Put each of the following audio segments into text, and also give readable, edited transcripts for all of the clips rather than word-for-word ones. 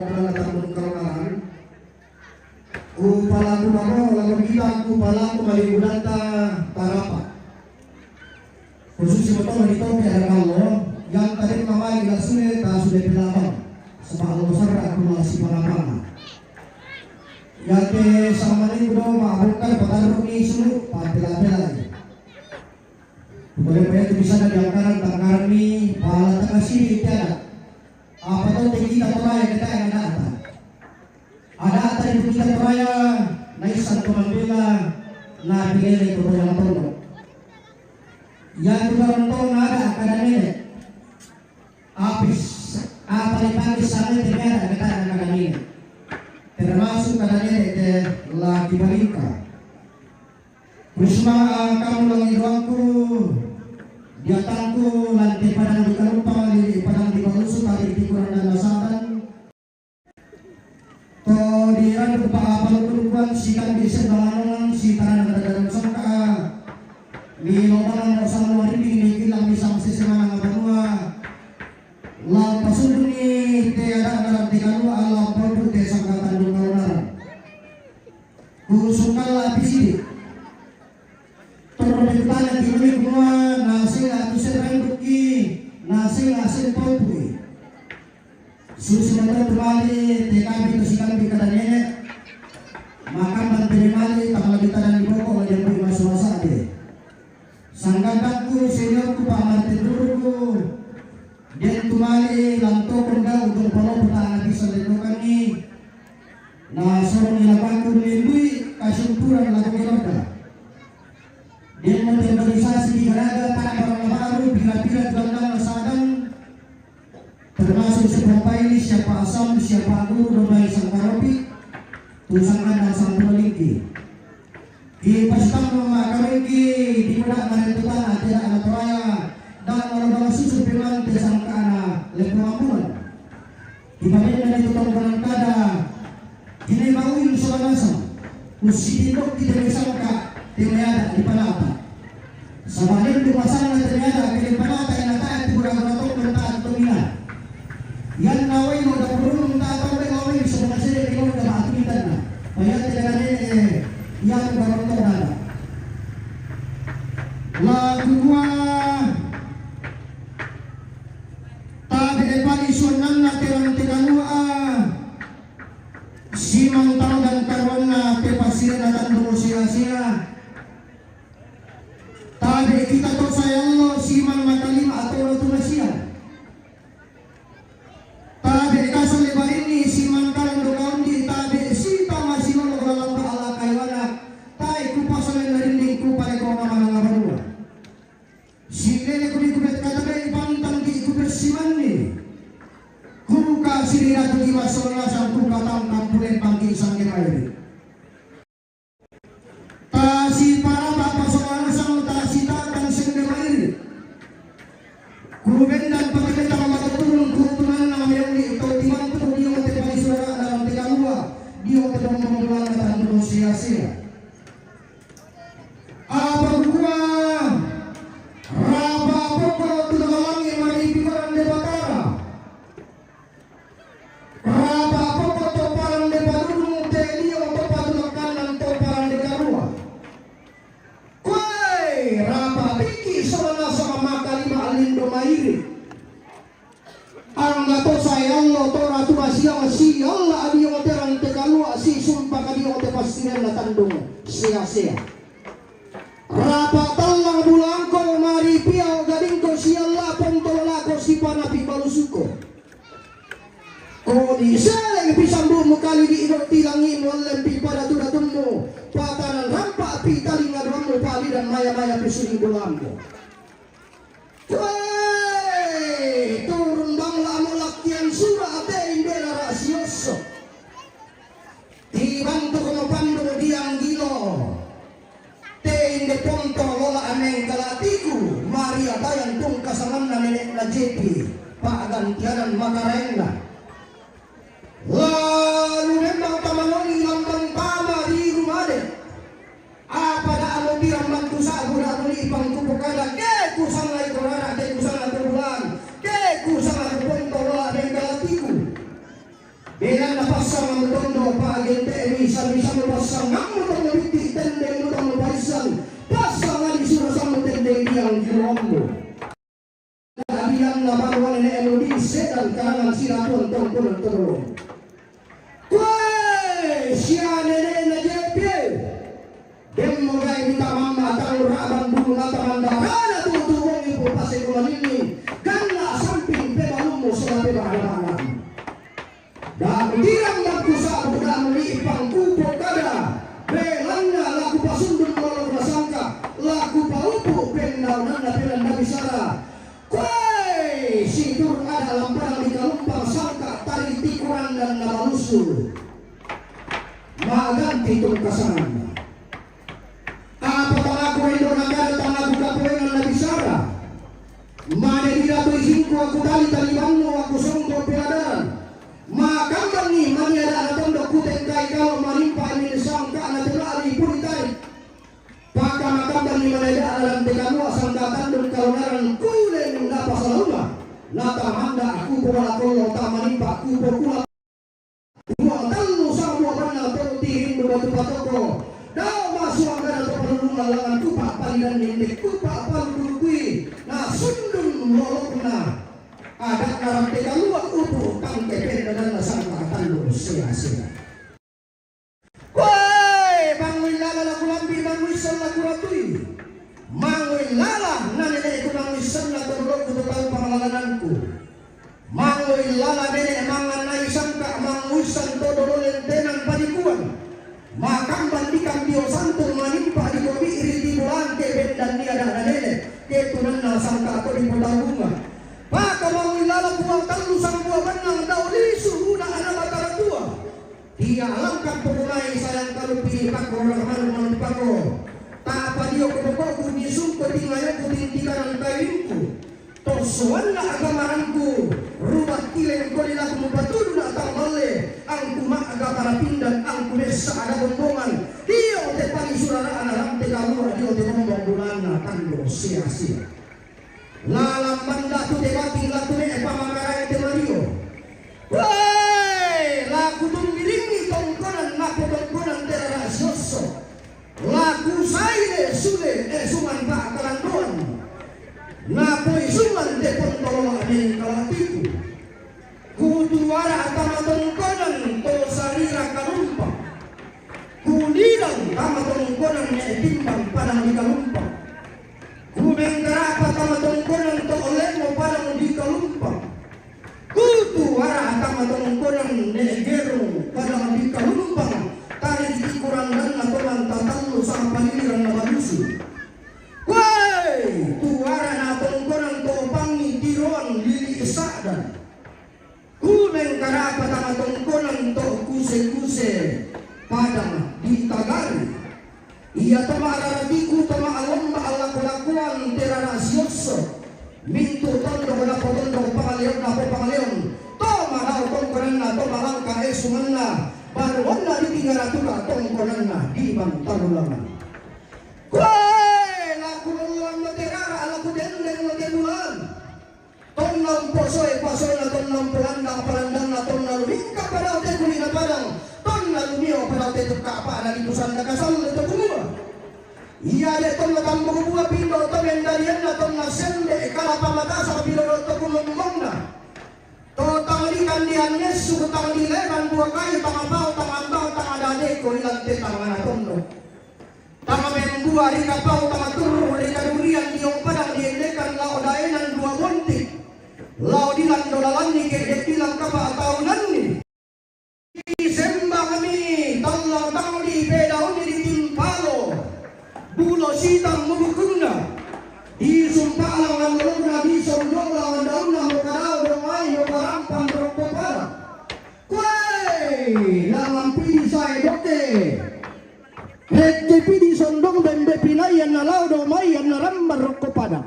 Upalaku namo lalu kita upalaku malibudanta tarapa khusus betul itu ada kalau yang tadi mamai tidak sudah bilang sebab besar aku masih parapana yaitu sama ini udah mabukkan pataruh ini seluruh pila-pila boleh-boleh bisa diangkaran tangkaran ini pala kasih tiada apa tuh tinggi tak teraya kita yang ada yang kita teraya naisan pemambila na pilih itu yang tolong yang juga tolong ada kadang-kadang habis apa dipanggil sana tidak ada kadang-kadang termasuk kadang-kadang lagi balita Wisma kamu lagi doaku diatanku nanti padang di kalupa di padang di balusu tadi di kurang dan masakan to di anu pa palukuan sikan di sedalan si tanah dalam sangka di lomang sama hari ini bilang bisa masih semangat banua la pasuni tiada dalam tiga dua alam produk desa kata dua kusukala bisi perbentangan di semua nasi atau serang buki nasi popui susu mentah kembali TKB itu sikan bikadannya maka menteri mali tak lagi tadan di pokok yang beri masa-masa deh sangkataku seniorku Pak Martin Duruku dia kembali lanto kenda untuk polo petang bisa dilakukan ini nah sorong ilapaku nilui kasumpuran lagu kiroda dia modernisasi di Garaga tanah baru bila-bila jualan masakan termasuk siapa ini siapa asam siapa guru domai sang karopi tusangan dan sang peneliti di pasang memakariki di mudah menentukan tidak anak raya dan orang-orang susu firman desang kana lempuamun di bagian dari tukang kada ini bauin soalasa usi itu tidak disangka ternyata di panata sebaliknya di pasangan ternyata di panata yang ada di kurang-kurang tentang pemilihan yang nawai mau dapurun tak tahu nawai sebenarnya dia mau dapat aturan banyak tidak ada yang beruntung ada lagu gua tak depan isunan terang teganua simang tahu dan karwana pepasiran akan berusia-sia tadi kita tahu saya Allah simang makalima atau tunasian tadi kasar lebar ini simang kalang dokaun di tadi sita masih mau dalam ala kaiwana tai kupasan dari ku pada kau nama nama si lele kulit kata dari pantang di ikut bersiman ni kuka sini ratu di masalah sang kuka tangkap bulan pagi sang kemarin si para bapak soal sang tasi takkan sendiri kuben dan pakai tangan turun kutunan nama yang itu timan tu dia untuk bagi suara dalam tiga dua dia untuk mengulang dan terus sia-sia apa gua raba pokok tulangi mari pikiran debatara raba pokok toparan debaturu teli untuk patulakan dan toparan degarua rapa piki sama makalima alindo mairi ang gato saya Allah to ratu masih Allah adi yung terang tekalua si sumpah kadi yung pastinan na tandong sia-sia rapa talang bulangko mari piao gading ko si Allah pontolola ko si panapi balusuko kodi seleng pisambu mukali di idok tilangin walem pada tudatummu patanan rampa pi taling ngadramu pali dan maya-maya pisuri bulammu turun bangla mulaktian surah atein bela rasioso dibantu kono pandu diang gilo tein de ponto lola aneng kalatiku Maria tayang tung kasangan na nenek na jepi paagantianan makarengna lalu memang tamanoni lambang tama di rumah deh apa dah alo bilang bantu sagu dah beli pangku pokada ke kusang lagi korana ke kusang lagi bulan ke kusang lagi ponto lola aneng kalatiku Kailan na pasang ang tondo paginte bisa mo pasang ang tondo biti tendeng mo tondo paisan pasang ang isurasang mo tendeng yang ginuam mo. Kalian na baruan ni Elodie sedan kanan sila tong. Kue siya nene na jepe. Dem mo gay kita mama tang rabang bulu na tamandara tutuwong ipo pasay ko manini. Ganna samping pebalum mo sa pebahalan. Dirang magkusa budak muli pangkupo kada belanda laku pasundun molong rasangka laku paupu penaunan na pelan nabisara koi sidur ada lamparang di kalumpang sangka tali tikuran dan nabalusul maganti tungkasan apa tangaku endo nagara tangaku kapuengan nabisara mana dirato isinku aku tali banno aku songko peladaran makambang ni maniada na tondo kuteng kay kalau marimpa ni sangka na tulari puritai paka makambang ni maniada alam tekanua sangka tandun kalunaran kulen na pasaluma nata handa aku pola kolo ta marimpa aku pokula dua tanu sang dua bana toti hindu batu patoko dao masuk angkana to panulungan langan kupa palidan nindik kupa palukui na sundun lolokna ada karang teka luak upu kang kepen dan nasangka tandung sia-sia. Woi, bangun lala laku lambi bangun isan laku ratui. Mangun lala nenek ku bangun isan laku rok ku tahu pangalananku. Mangun lala nenek mangan nai sangka mangun isan todo lentenan padikuan. Makam bandikan dio santung manimpa di kopi iri di bulan keben dan dia ada nenek. Ketunan sangka aku di pulau bunga. Maka mengilala buang talu sang buah benang dauli suhuna anak batara tua. Dia langkah pengunai sayang kalau pilih pakor rahman manupako. Tak apa dia kebekoku disungko tinggalnya kutintikan kainku. Tosuan na agamaranku. Rubah kileng kolilah kumupatudu na tambale. Angku mak agama pindan angku desa ada bombongan. Dia te pagi surara anak tegalua dia te ngomong bulana tando sia-sia. Lalam banda tu debati laku ne pamangara te Mario. Woi, laku tumbilingi tongkonan laku tongkonan terara soso. Laku saire sude suman ba kalandoan. Napo isuman te pontolo ning kalatiku. Kutuara atama tongkonan to sarira kalumpa. Kulilang tama tongkonan ne timbang padang di kalumpa. Kumengkarapa tama tongkonan to olemo parang di kalumpang. Kutuara tama tongkonan negero parang di kalumpang. Tarik di kurangan na toman tatalo sa paliran na balusu. Woi, tuara na tongkonan to pangi tiroan lili isadan. Kumengkarapa tama tongkonan to kuse-kuse padang di Tagari. Ia tama araratiku tama alomba ala kulakuan terara sioso mintu tondo kena potondo pangaleon na po pangaleon toma daw tongkonan na toma langka esungan na baru wala ditingaratuka tongkonan na di bang tarulangan. Kue laku luluan na terara ala kudendeng na tenulan tonnang posoy na tonnang pelanda palandang na tonnang lumingka pada ote kulina padang tonnang lumio pada ote tuka apa na di pusan na kasal na kumua. Iya de tonna tambo buah pindo to mendarian na tonna sende kala pamata sa pilo to kumongna. To tanglikan dian Yesu tanglileran buah kayu tangabau tangade ko ilang te tangana tondo. Tangamen buah di kapau tangaturu di kadurian diong padang diendekan lao daenan buah bontik. Lao dilan dolalan ni ke bilang kapa tahunan ni. Sembah kami tolong tangli bedaun di timpalo. Bulo sitang mubukuna di sumpalang ang luna di sondong ang daun ng mukaraw ng ayo karampang rokopara. Kway! Langang pinisay doke. Hekte pidi sondong bembe pinayan na laudo mayan na rambar rokopada.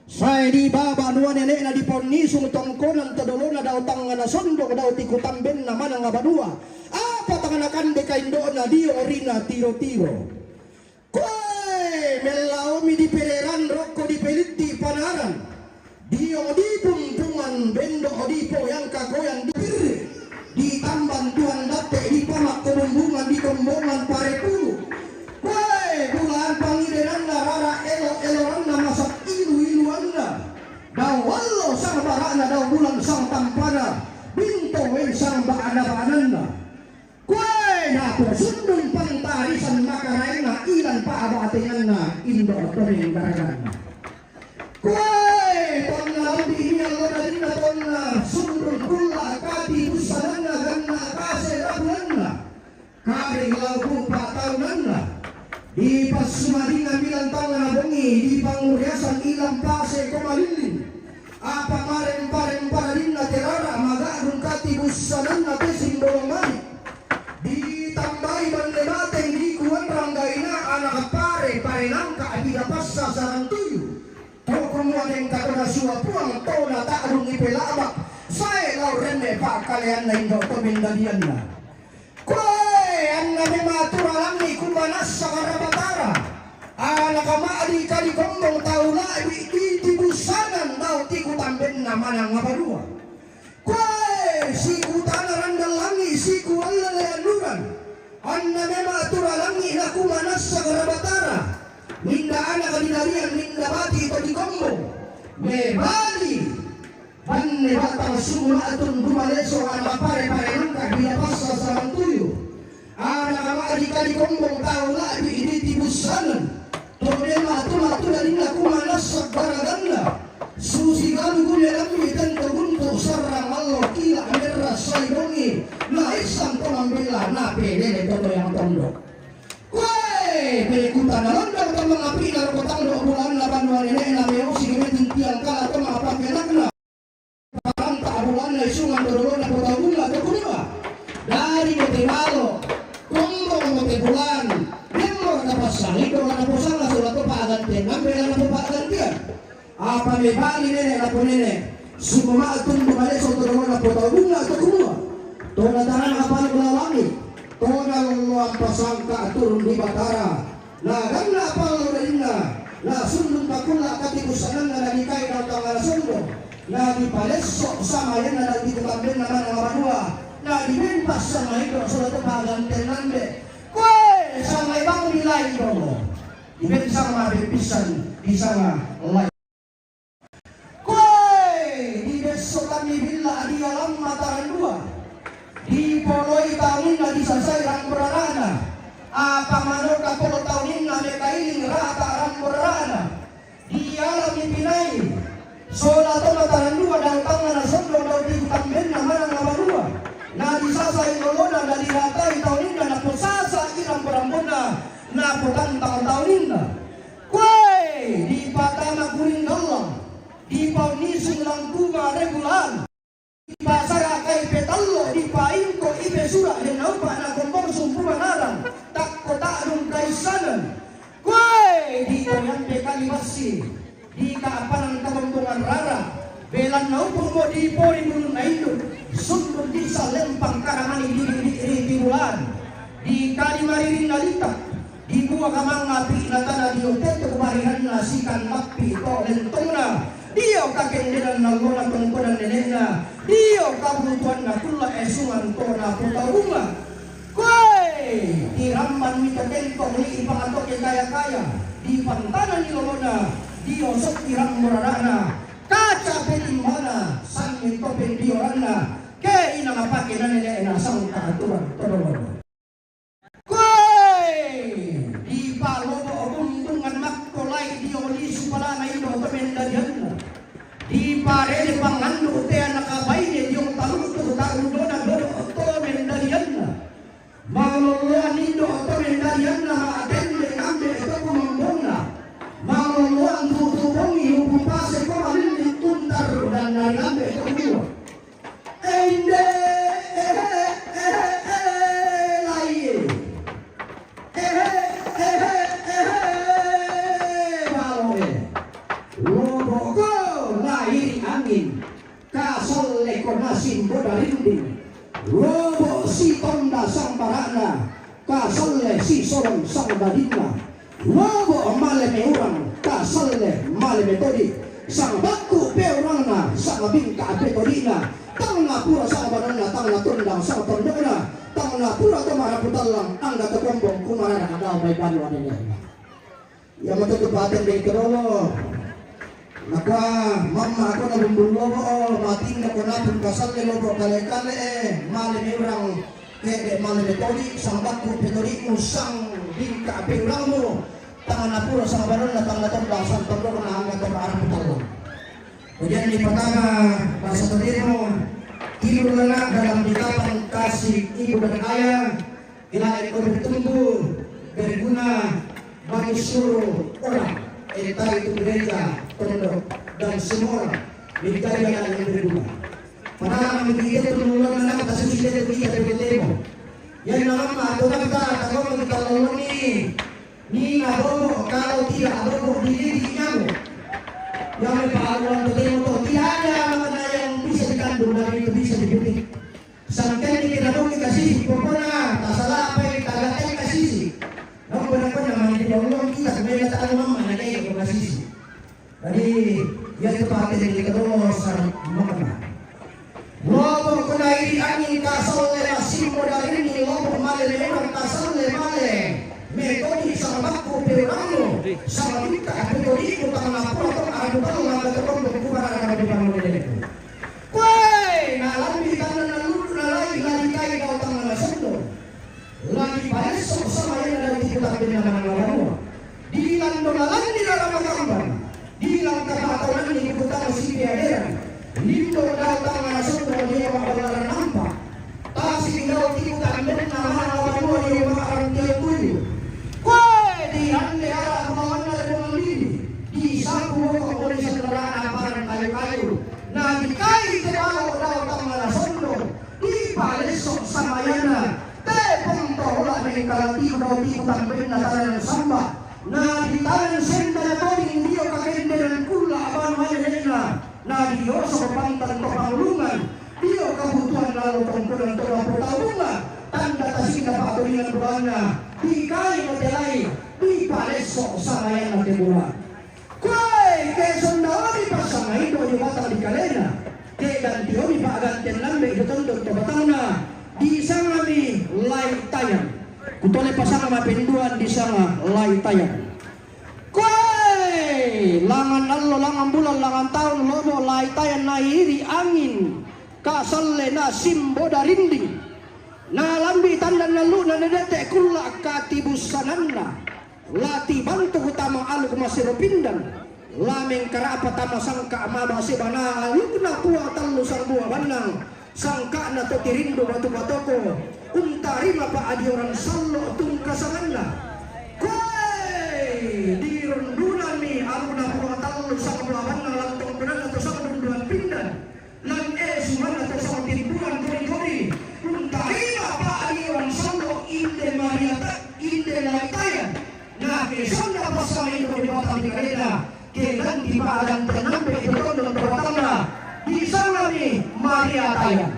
Say di baba nuan nenek na di ponisung tongkonan todolo na daw tanga na sondong daw tikutamben na manang abadua. Apa tanganakan dekain doon na di orina tiro-tiro. Melaumi di pereran rokko di peliti panaran dio di pumpungan bendo odipo yang kagoyan di piri di tamban tuan date di pamak kebumbungan di kembongan pare pulu. Woi bulan pangidenan rara elo masak ilu anda. Daw wallo sang barana daw bulan sang tampana binto wen sang baana. Kue na sundung pantarisan makaraina ilan pa abatingan na indo toring garagan. Kue tonna lambi niya loda dina tonna sundung kula kati usanana ganna kase rabulanna kare lagu pataulanna di pas sumadina bilang tangan abongi di panguriasan ilang pase komalilin apa maren paradinna terara magadung kati usanana tesing bolongan ditambahi bandebateng di kuan ranggaina anak pare nangka abida passa sarang tuyu toko muadeng katona suwa puang tona ta'adung ipelabak saya lau rene pak kalian na indo tomendalian na kue anna mematura langi kumanas sa karabatara anak amaadi kali kombong taula di busanan daw tiku tamben na manang ngabarua kue si kutana randal langi si kuala leanuran anna mematura langi na kumanas sa karabatara minda anak kadinarian minda bati ito di kombong mebali banne batang sumulatun dumaleso anak pare nangka bila pasa sarang tuyu anak amaadi kali kombong taula di tibusanan todema tula nina kumanas sa baraganda susi galu gune lambi tento gunto sarang allo kila merah saibongi na isang tomambila na pelele todo yang tondo kue pelikutan nalandang ka mga pinar kotang do bulan na banwa nene na meo sigimetin tiang kala to mga pakenakna paranta bulan na isungan dodolo na kotagula to kunima dari motivado kumbong motivulan nemo na pasang ito na posang na sulato paagantian nambela na po paagantian apa me bali nene na po nene sumama atun dumaleso dodolo na kotagula to kunima to na tanan kapan ulawangi tona luang pasangka turun di batara na ganna palo dalina na sundung kakula katikusanan na nagikay na tangala sundo na di palesok sama yan na nagtikutamben naman ang maradua na dibimpas sa maikro sa lato paganten nande kwe sa may bang nilay mo dibimpas sa mabipisan di sa lay kwe dibesok kami bila di alam mataran dua di poloi tahunin na di sasay rang berarana apa manok kapolo tahunin na mekailing rata rang berarana di alam ipinay sola to mataran dua dan tangan na sondo daw di tamben na manang nabarua na di sasay lolona na di ratay tahunin na napusasa irang berambona na putantang tahunin na kwe di patama kuring galang di paunisung lang kuma regulan pasara kay petallo di paingko ibesura den aupa na gombong sumpuman arang tak kota dum kaisanan kue di koyan bekalibasi di kaapanan kabombongan rara belan naupo mo di pori munun aindo sundun di sa lempang karamani di bulan di kalimaririn nalita di buwa kamang api na tana di oteto kumarihan na sikan mapi to lentona Dio kakenderan na lola tungkodan nenena Dio kabutuan na kula esungan to na putarunga kue tiramban mito kento ni ipangatok yang kaya di pantanan ni lolona Dio sok tirang murarana kaca petimbana sang mito pendiorana ke inang apake na nenena sang kaaturan todolona kue di palobo buntungan makkolai Dio li supala na indo tomendadian di pare di pangandu te nakabay ni yung taluto taluto na do to mendalian na maluluan nindo to mendalian na maatende ambe to kumambona maluluan tutubong yung pase ko malili tuntar dan nagambe to kuwa ende lai angin kasole konasin bodarinding lobo si tonda sang barana kasole si sorong sang badina lobo male me urang kasole male metodi sang baku pe urang na sa mabing kaapetolina tang na pura sa abanon na tang na tundang sa tondona tang na pura tumaraputan lang ang gatakombong kumara na kadaw may banwa nila yang matutupatin din karolo maka mama ako na bumbuloko mating na kunapin kasal ni lobo kale-kale malimi orang kede malimi toli sang baku petoli usang bingka pirang mo tangan na pura sa abanon na tang na tundang sa tondona na ang gatakombong lang. Kemudian di pertama bahasa Tadiro tidur lenak dalam dikatakan kasih ibu dan ayah bila itu bertumbuh berguna bagi seluruh orang entah itu gereja, pondok dan semua orang menjadi yang berguna. Padahal begitu turun lenak kasih sudah kita bertemu yang nama atau kata kalau kita loloni ni abobo kalau tidak abobo diri nyamu yang berpahaluan bertemu tidak ada makna yang bisa dikandung dari itu bisa dibunuh. Sampai kita dong dikasih pokoknya tak salah apa yang kita katakan kasih. Namun benar-benar namanya di Allah kita sebenarnya tak tahu mana yang kasih. Jadi yang tepat yang kita terus makna. Lobo kunai angin kasal lemas modal ini lobo male memang kasal lemale. Metode sama baku perangmu sama kita metode itu tangan apa atau aku tahu nggak terus berkumpul ada di dalam ini. Kue nalar di tangan lalu nalai lagi kai kau tangan sendo lagi besok sama yang ada di kita dengan kamu dibilang donalan di dalam gambar dibilang kata-kata ini kita masih biadera lindo datang sendo dia bakalan nampak tapi tinggal kita dengan nama kamu dia bakalan dia tuju. Di ande arah kemana dengan diri di saku oleh sederhana barang kayu-kayu nah dikai terlalu datang malah sondo di palesok samayana tepung tola dengan kalati roti tambah nataran samba nah di tangan sendal toning dia kakek dengan kula aban wajahnya nah dia sopantan kepanglungan dia kebutuhan lalu tongkulan tola pertabungan tanda tasika patulingan berana dikai modelai di palesok sama yang nanti bulan. Kue kesondao di pasang itu di batang di kalena. Ke ganti di pak ganti lambe itu tunduk ke batangna di sana di lai tayang. Kutole pasang sama penduan di sana lai tayang. Kue langan allo langan bulan langan tahun lobo lai tayang nairi angin kasalle na simbo darinding. Na lambi tanda lalu na nedete kulla katibus sananna. Lati bantu utama aluk masih pindan lameng kerapa tama sangka mama sebana alukna tua talu sang buah banang sangka na to tirindo batu batoko untarima pa adi orang sallo tung kasanganna koi di rundunan ni alukna tua talu sang buah banang lantong benar atau sang rundunan pindan lan suman atau sang tiruan kori-kori untarima pa adi orang sallo inde mariata inde laitayan. Nah, kesana pasal itu di batang di kalena, kedan di badan tenampe itu dalam batangnya. Di sana ni Maria Tayan.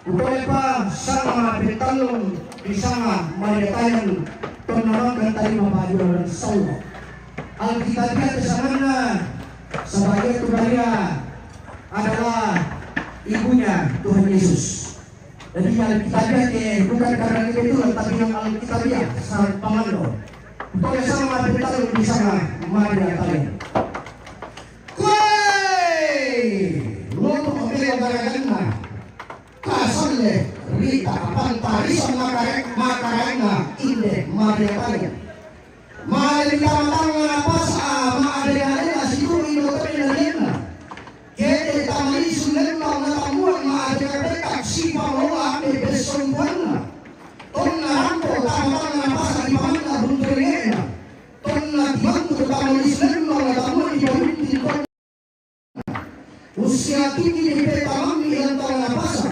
Boleh pa sama betalung di sana Maria Tayan penolong tadi mabaju dan sallo. Alkitabiah di sana sebagai Maria adalah ibunya Tuhan Yesus. Jadi Alkitabiah bukan karena itu tapi yang Alkitabiah sangat pamando. Boleh sama beritahu di sana Maria Tayan. Kue lobo mobil baragana kasalle rita pantarisa makarena inde Maria Tayan. Malika matanga pasa maadena situ ino terina. Kete tamali sunan na tamuan maadena dekat si pamola de besombuana. Tonna rampo tamang pasa di pamana bunturena. Tonna dibantu tamali sunan na tamuan di pamiti usia tinggi di petamang ilan tangan pasa.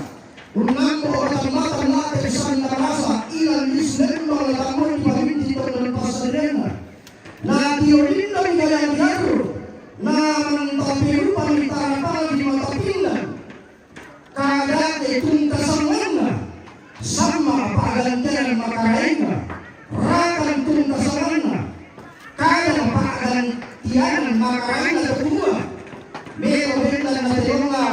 Unampo orang mata mata sana pasa ilan di sunan na tamuan di pamiti tonna pasa dena. Na diorindo yang diaru. Na mentapiru pamintara di mata pindan. Kagate tuntasanganna. Sama pagantian makaraina rakan tuntasanganna kadang pagantian makaraina kedua mero dan nadelonga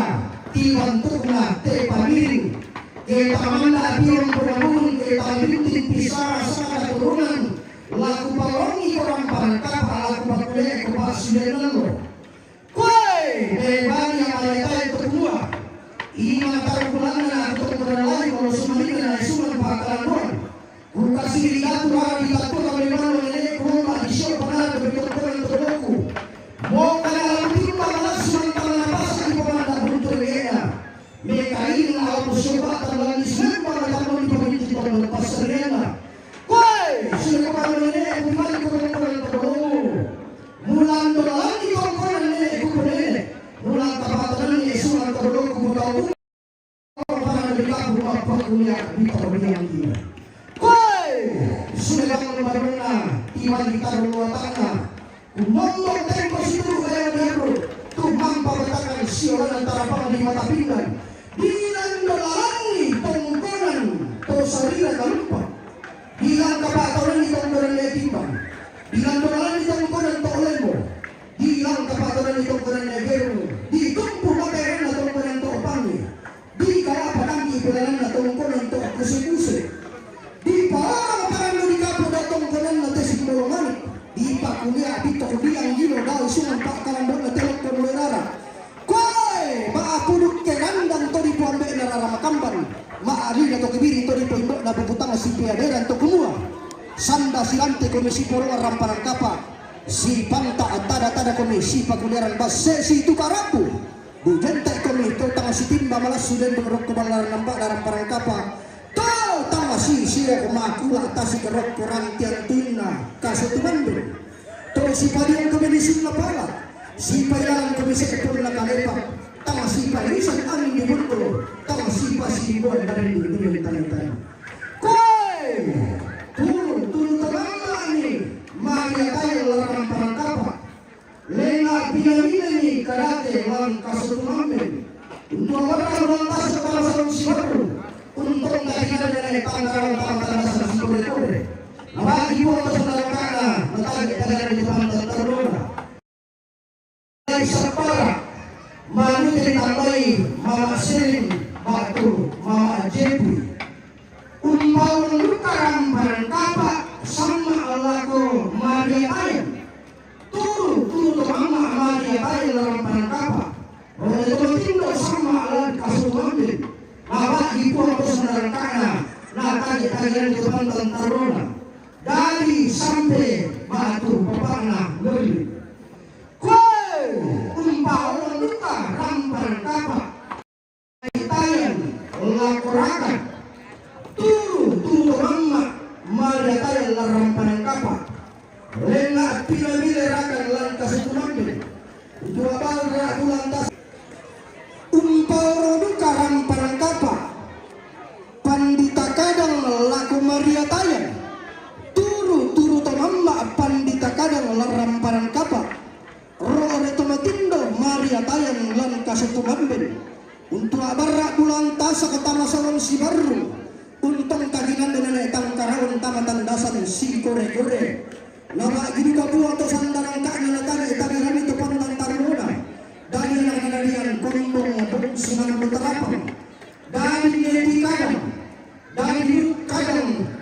tibantukna te pamiring ke tamanda biong penabun ke tambitin pisara sana turunan laku palongi orang parangkapa laku bakule ke basudenanlo koi bebani ayata itu semua ina tarkulana atau berlari kalau semuanya suman bakalan kasih dikatu hari dikatu kami mana ini kurang adisyo pada berkotoran terdoku mau kalau timba langsung tangan pasang di pemanda buntur ya mereka ini aku coba lagi semua kamu di pemanda pasar rena woi sudah kemarin ini kembali ke berkotoran terdoku mulan dolan di tongkonan ini kumpulin mulan tabatan ini suman terdoku tahu orang dekat rumah kuliah di pemanda yang dia sudah kamu berbenah tiba di taruh tanah ngomong tempo situ kaya biru tu mampa bertakan sioran antara pangan di mata pinggan bilang dolangi tongkonan to sarira kalupa bilang kapatoran di tongkonan letimbang bilang dolangi tongkonan to olemo bilang kapatoran di tongkonan legeru di tumpu materan na tongkonan to pangi di kaya padangi bilangan na tongkonan to kuse-kuse di parang di kapo datong kanan na tesik molongan di pakulia dito ubiang gino daw sungan pa kalandong na telok pemulerara koi maapuduk ke randang to di puambe na raramakamban maari na to kibiri to di pondok na bubutang si piaderan to kumua sanda silante komisi polongan ramparang kapa si panta at tada komisi pakuliaran base si itu karapu bujentai komito tanga si timba malas sudah mengerok kebalaran nambak dalam parang kapa tama si siya kumakula atas si kerok kurang tiang tuna kaso tumandun to si padiang komedisin na pala si pailang komisi ketol na kalepa tama si palisan angin di bunto tama si pasibuan dari dunia tanan koi turun tamama ni maria tayo larang parangkapa lena pinamina ni karate lang kaso tumandun untuk orang tas kepala sarung si baru untung dari dari tanggal sa sikore-kore. Nabagi mo sa dalakana, natagit dari depan terlona. Dari sapara, manutin tambay, Mama Selin, Batu, Mama Jebu. Umpaw lukarang barangkapa, sama alako Maria Ayam. Turu Mama Maria Ayam larang barangkapa. Oleh tindo sama alat kasumandin. Awak ibu atau saudara kana nakagi-kagian di depan taruna dari sampai batu pepana beli koi umpau luka rampan kapa tayan lakorakan turu mama maria tayan rampan kapa lena pila-pila rakan lantas itu mambil dua balra ulantas umpau luka rampan kapa pandita kadang laku Maria tayan turu tomamba pandita kadang laramparan kapa roore tomatindo Maria tayan lan kasutumamben untuk abarra bulan tasa ketama salon si baru untung kaginan dengan etang karawan tamatan dasan si kore-kore nama gini kapu atau sandaran kaknya natana etagiran itu pandang taruna dari yang kombong sungan berterapang dari neti kadang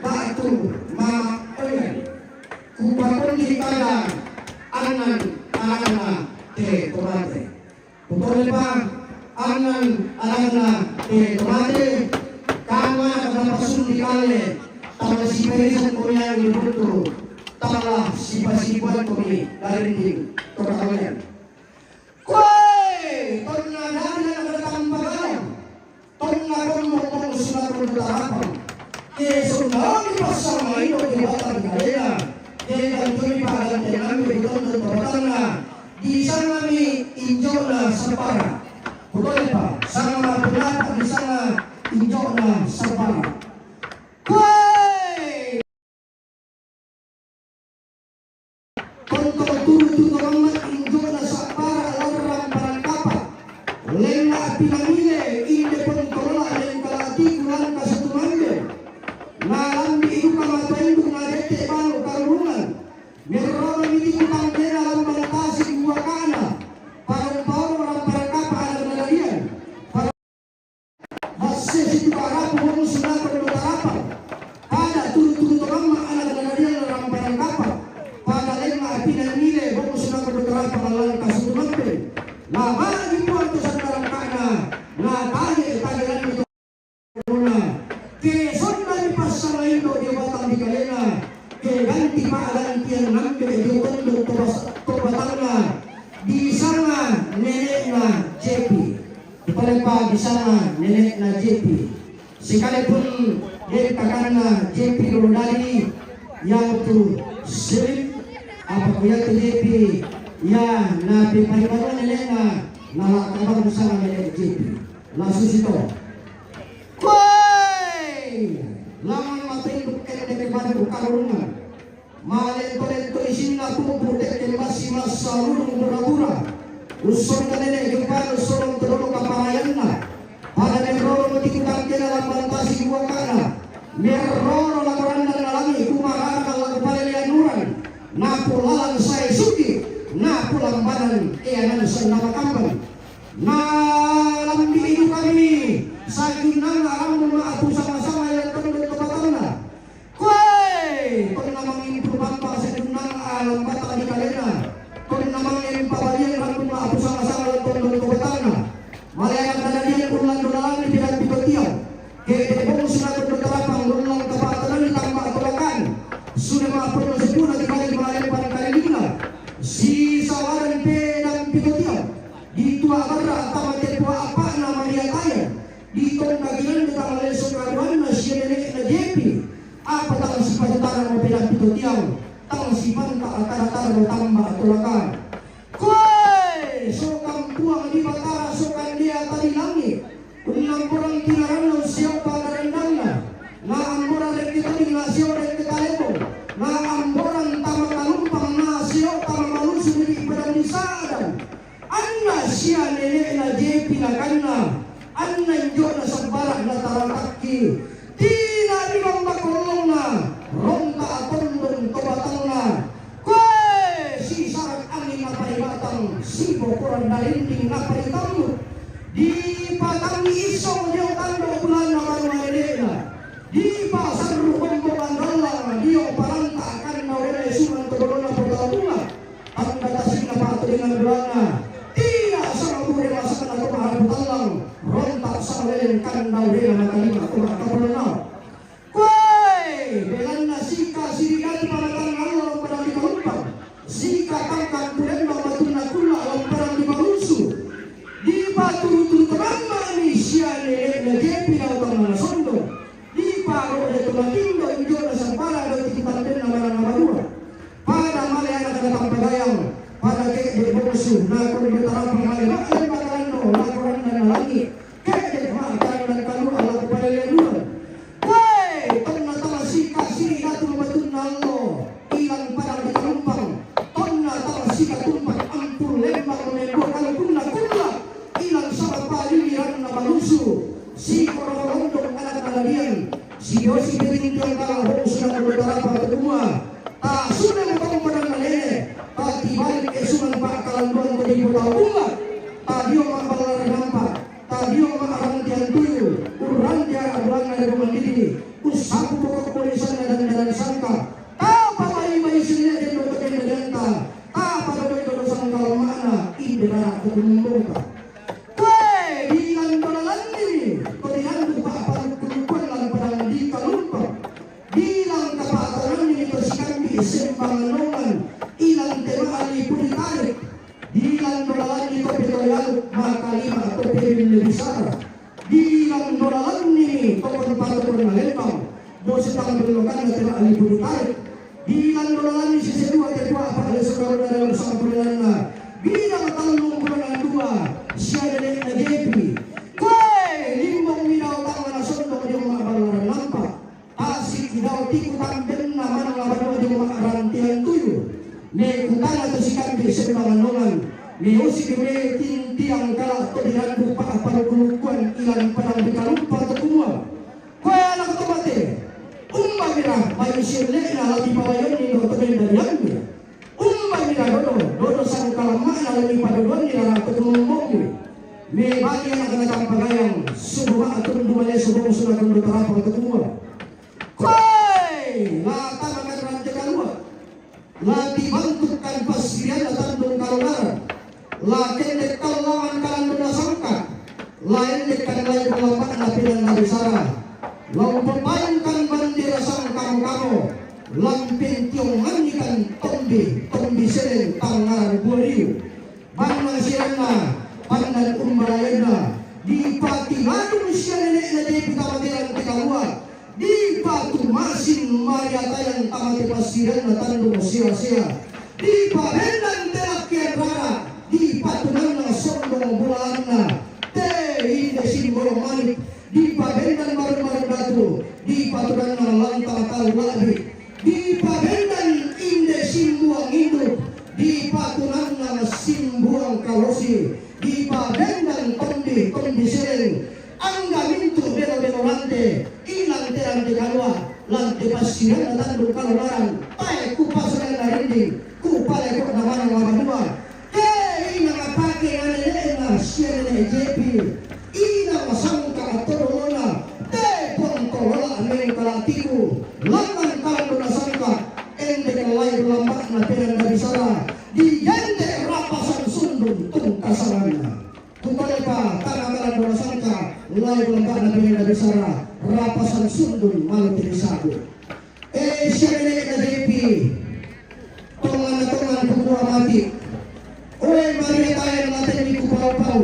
batu maoyan kubakon di kadang anan te tomate putole pa anan te tomate kama kada pasun di kale tala si perisan kuya ni buto tala si pasibuan kami dari di tokalan koi tonna dana kada tampagan tonna kon sudah berdarah sungai bersama itu di batang kaya dengan tuli padan dengan beton tertana di sana mi injona separa betul pak sama penata di sana injona separa koi kontok turu orang injona separa orang parangkapa lena pinamile inde pentola yang kalati kulan kasutumande malam di ibu kamatain bungadete balu karungan meron ini tangkera alam balapasi buah kana parang-parang orang parangkapa pas sama Indo dia batang di kalena ke ganti ganti yang ngambil di tunduk tobatangna di sana neneknya JP Ipalepa di sana neneknya JP sekalipun dia kakaknya JP Rodali yang tu sering apa kuya tu JP ya na pipaliparan neneknya nalakaban bersama nenek JP langsung situ laman matinduk kene badu karungan malento isin na puputek ke masih masa lulung pura-pura usul kanene gempar usul terlalu kapahayanna pada meroro tikutang kena lamban pasi dua kana meroro laporan dan alami kumaha kalau palelianuran napu lalang saya suki napu lambanan eanan senama kampan na lambi hidup kami sakinang aram atu sama-sama yang penuh kebatangan koi kau namangin perubahan paksa dunang alam batang di kalena kau namangin pabalian rambut atu sama-sama yang penuh kebatangan malayan kadadian ulang dolang di dalam pikotiau kebong sudah berderapang ulang kebatanan ditambah tolakan sudah maafkan sepuluh di balik malayan pada kali lima si sawaran pedang pikotiau di tua barra tamat tua apa nama dia kaya di tong kagilan kita malesok karuan na siya nenek na JP apa tang si pagutara mo pinapito tiyaw tang si panta atara-tara mo tamba atulakan koy so kang buang di batara so kan dia tadi langit unang kurang tinaran ng siyaw pagarandang na amboran rin kita din na siyaw rin kita lepo na amboran tamakalumpang na siyaw tamamalusun di ipadang nisaadan anna siya nenek na JP na kanna annan jo na sabarak na tarakaki tina di bang makulong na ronta atondong tobatang na kwe si sarak angin na paibatang si bokoran dalinding na paitamo di patang isong yung tando bulan na manuele na di pasar rukong pabandala di o paranta akan na wala suman tobolo na pagkabunga ang natasin na patulingan bulan na tina sa maburi masakan na tumaharaputang lang rontak sa lelen kandaw rin ang nakalima kumakapulanao kwe belan na sika sirigan pamatang Allah ang parang di kalumpang sika kangkang kulen bang matuna kula ang parang di malusu di patutun terama ni siya na jepi na utang na sondo di paro na tumatindo injo na sampara do tikitan din na marang namadua pada malaya na kanatang pagayang pada kek di bosu na kung betarang pangalay makal bakalan no lakoran na langit kek makan dan kalu ala kepada leluhur. Woi, tonna tama sika siri datu mabatun nallo ilang padang di kalumpang. Tonna tama sika tumpak ampur lembang menendur kalau kunna ilang sabat paliliran na malusu. Si korong-korong anak kaladian. Si Yosi piring yang kalah hokus na beberapa kedua. Tak sudah membangun padang malene. Tak dibalik esuman pak kalanduan menjadi bunga. Tak dia makabalar nampak. Tadi orang orang yang tuju, urang dia aduan dari rumah diri, usaha pokok kepolisian dan jalan sangka. Apa bayi sendiri yang dokter yang denta, apa dokter yang sangka mana indera kebunuh. Kue bilang beralan ini, kalian lupa apa kelukuan dan padang di kalumpang. Bilang kepataran ini bersihkan di sembangan ilang tema ali pun ditarik. Bilang beralan itu pedoyan makalima atau piring lebih besar. Bilang beralan ini topon patron nalempang. Bos sedang berlokan na tema ali pun ditarik. Bilang beralan ini sisi dua kedua apa ada sekarang dalam sampulan na. Bilang talung bulan dua siya na JP. Kue limbong minaw tangan na sondok di mga balaran nampak. Asik daw tikutan din naman ang laban di mga arantihan tuyo. Ne kutana to si kambi sa panganongan ni Yosi kime tintiang kala to dinandu pa panugulukuan ilang panang bikalumpa to kumua kaya anak to mate mira may sirle na lagi pawayon ni do to dari mira dodo sang kalama na lagi paduan ni na to kumumok ni bagi anak anak pagayang subuha atun dumale subong sudah kan bertarap to kumua koi lata makan kalua lagi bentukkan pasirian atau dongkaronar lakin dekat lawan kalan berdasarkan lain dekat lain pelapak nabi dan nabi sarah lawan pemainkan bandi lampin tiong manikan tombi seren tangar boriu bangna sirena pandan umbalayana di pati ladung siya nenek na di pitamatiran pitamua di patu masin maya tayang tamati pasiran na tandung sia-sia di pahendan terakian rara di patunan na sondong bulan na te inde simbolo manik di pahendan maru-maru batu di patunan na lantang tahu labi di pahendan inde simbuang induk di patunan na simbuang kalosi di pahendan tondi sering angga mintu belo-belo lante ilang terante kalwa lante pasiran na tandung kalolarang pae kupasan na rinding kupale ko na manang wabadua ina ngapake nganelena siya na JP ina masangka atolona te pontolola ameng kalatiku laman kaldo na sangka ende kalay lambak na perang na bisara di yende rapasan sundun tungkasangan kupale pa tanang kaldo na sangka lay lambak na perang na bisara rapasan sundun malutirisado siya na JP tongan kumpulan mati oleh mari tayo natin di kupau-pau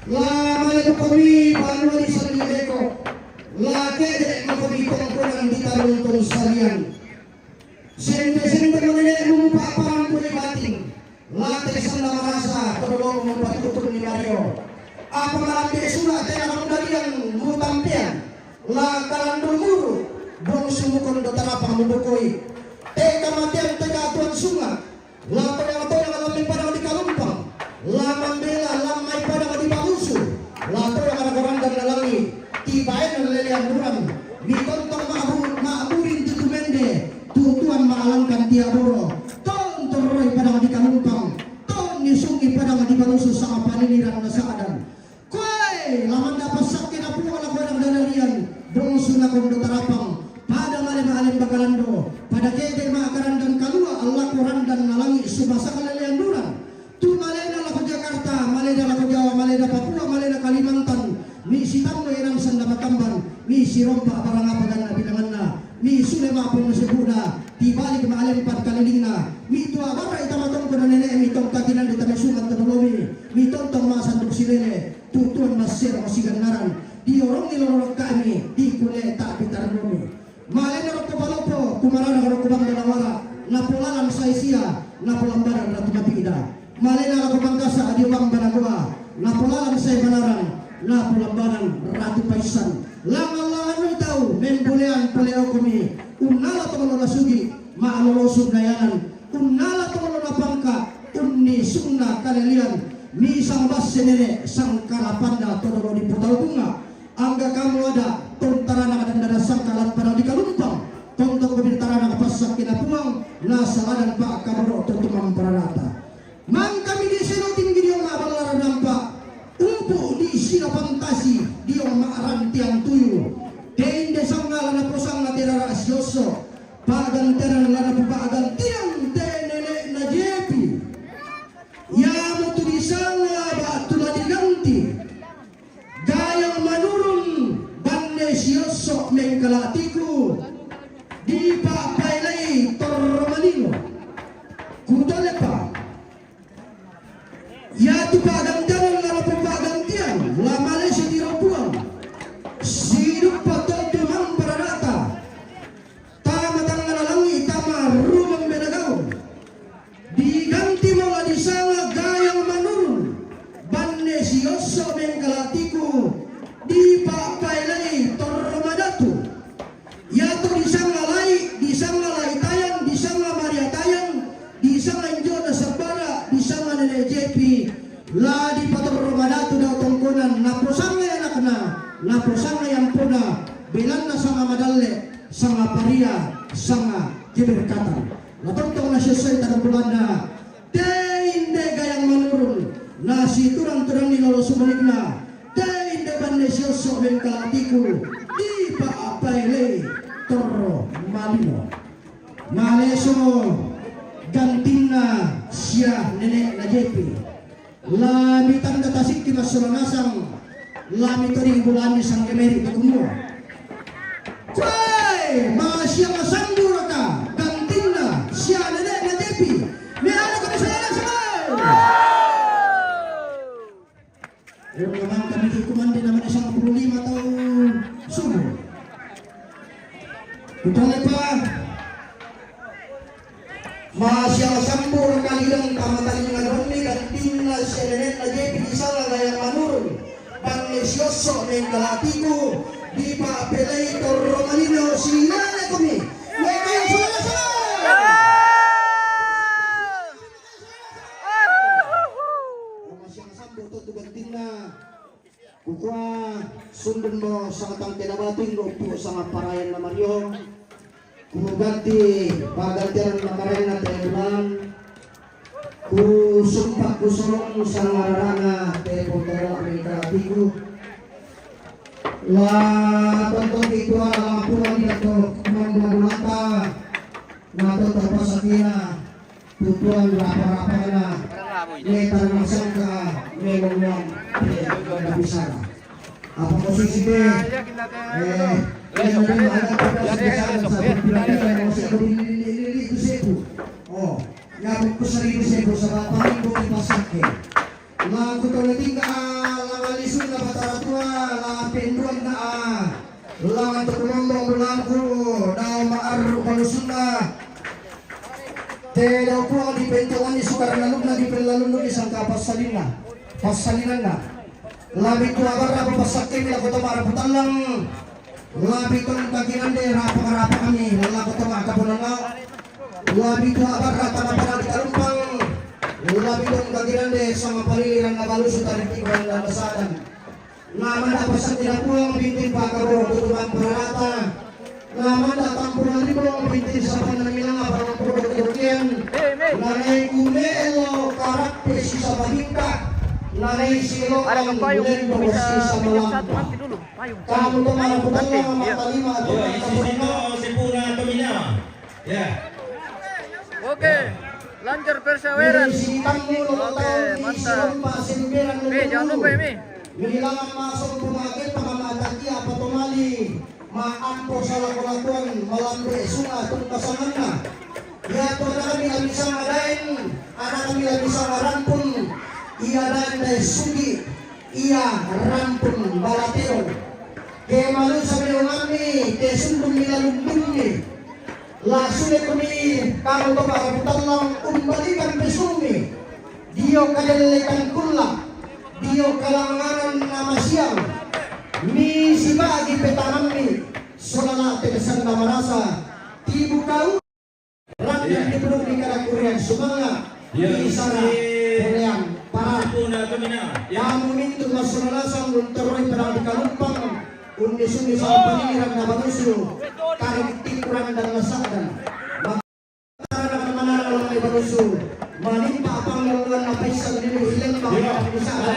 lama itu kami panuan di Sandiego laki dek makami kumpulan di taruntung salian sente menilai lumpa parang puli bating laki sanda merasa tolong membuat tutur ni Mario apa malampi surat yang akan dalian mutampian lakalan dulu dong sumukon do tarapang mudukoi kematian tegatuan sunga lato yang alamin pada di kalumpang laman bela lamai pada di palusu lato yang ada orang dan lalangi tibain dan lelian durang di tontong ma'aburin tutumende tutuan ma'alangkan tiaboro tonton roy pada di kalumpang ton nisungi pada di palusu sama paniliran nasadan koi laman dapat sakit apu ala kodang danalian dong sunga kondo tarapang pada malim-malim bakalando pada kete makaran dan kalua Allah Quran dan nalangi subasa kalalian durang tu malena lako Jakarta malena lako Jawa malena Papua malena Kalimantan mi sitang irang sanda matamban mi sirompa barang apa dan bilanganna mi sulema pun sebuda tibalik maalim pat kalilingna mi tua bara itamatong ko nenek mi tong kakinan di tabi sumat tanolomi mi tontong masanduk silele tutuan masir masigan ngaran di orang ilorok kami di kule tak pitarnomi malena roko balopo kumarana roko bang danawara napulalan saisia napulambaran ratu mapida malena roko bangkasa adi bang banagua napulalan say banaran napulambaran ratu paisan langalangan tahu membulean peleo kami unala tolong sugi maalolosum dayanan unala tolong pangka unni sunna kalelian mi sambas senene sangkalapanda tolong di putau bunga angga kamu ada tontarana dan dada sangkalat pada di kalumpang tontok kebintarana kapasak kinapuang nasaladan pak kaburo tutumang paranata mang kami di sino tinggi diong mabalar nampak upu di sino fantasi diong maaran tiang tuyu dende sanggala na posang na tirara asyoso pagan teran lana pupagan tiang tenene na jepi ya mutu di sanga batu na diganti gayang manurun siosok mengkalatiku di papailay tormalino kudalepa yatu pagandaran lala pagantian lamale si tiropuan sirup patol dumang paranata tamatang nalalangi tama rumang benagaw diganti mga disanga gayang manurun banne siosok mengkalatiku di papailay tormadatu yato disanga lai tayang disanga Maria tayang disanga Injo na sabara disanga nene JP la di patormadatu daw tongkonan naposanga yan akna naposanga yang puna bilan na sanga madalle sanga paria sanga kiberkatan natontong na siya sa bulan na hindi gayang manurun na si turang-turang ni lolo sumalik na Nesyoso mengkalatiku di paapay toro malino maleso ganting na siya nenek na jepi lamitan datasik ti masulanasang lamito ring bulan ni sang emeri kummo kay masya Itulah pa. Masya sambur kalilang kamatan nga doni kantin na siya nenet na jepi isala na yang manurun. Pangnesyoso ng kalatigo di pa apelator Romalino sinana kami. Ngayon sula Masya sambur to tugantin na. Kukuha sundun mo sa katang tinabating upo sa parayan na Mario. Kuganti pagantian na parayan na Teluman. Kusumpak kusulong sa mararanga telepon tala Amerika Tigo. La tonton itu ala pulang dito kumandumata. Nato tapos atina tutuan rapa-rapa na. Letar masangka melong bisa. Apa posisi deh? Oh, yang kusari sebu sa paling ko ipasake. La kutulating ka la lisun na bataratua la penduan na la tukulong bulangku na maaru kalusuna. Tidak po di pentuan di sukar nalug na di pelalunod isang kapasalinan. Pasalinan na. Labi ko agar apa pasake nila ko tamara putalang. Labi ko kaginan de rapa kami nila ko tamara kapunan na. Labi ko agar rata na para di kalumpang. Labi ko kaginan de sama paliliran na balusot at tigran na basadan. Naman na pasak nila po ang bintin pa karo tutuman parata. Naman na tampunan rin ang bintin sa panamilang para produk-produkian. Nanay kumelo karakter si sa bahingka. Nanay silo ang bulendo si sa malampa. Kamu to maraputan lang ang matalima at Sipuna Tomina. Ya. Oke, lancar perseveran. Oke, mantap. Jangan lupa Mi. Bilangan masuk pemagin pakamataki apa tumali. Maampo sa lakulakuan malambre sunga tung pasanganna. Ya to na kami bisa ngadain, anak kami bisa ngarampun. Iya dan sugi, iya rampun balatero. Ke malu sa kami, ke sundung nilalundungi. Langsung kami kamu to paraputan lang umbalikan pesumi. Dio kadalikan kula, dio kalanganan nama siang. Mi sibagi petanami solala tegesan na marasa tibu kau rangkang dipeluk di karakurian sumanga di sana korean para kamu mintu masolala sang unteroi pedang di kalumpang undi-sundi sa paniran na banusu karik tikuran dan masakan maka mana lang may banusu manimpa apang laluan na paisang nilo ilang mga kapisakan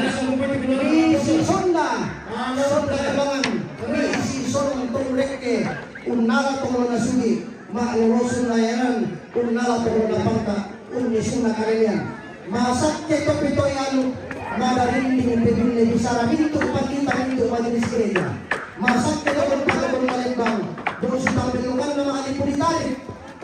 isi sonda sonda kabangan isi sonda tumreke unala tumula na sugi maalorosun layanan unala tumula na pangka unisuna karelian masak ke topito yanu madarinding pedunle bisara mintu pakita mintu majelis gereja masak ke topito pagkabon kalembang doon sa tambilungan na mga lipunitari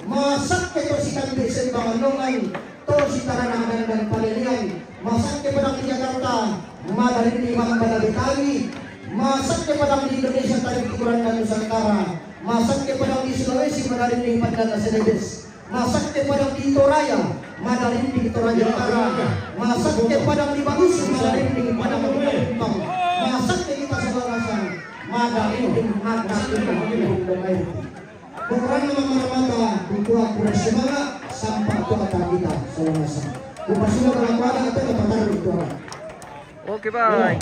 masak ke to si kanbi sa ibang anungan to si taranangan dan palilian masak ke padang di Jakarta madarinding mga balabitali masak ke padang di Indonesia tarik tikuran dan Nusantara masak ke padang di Sulawesi madarinding padang Senedes masak ke padang di Toraya madarinding Toraja Utara masak ke padang di Bagus madarinding padang Kalimpang masak ke kita sebalasan madarinding mata kita kurang mata kukuha kurang semangat sampai kota kita sebalasan kupasuna berlakuan atau kepataran itu. Oke, bye.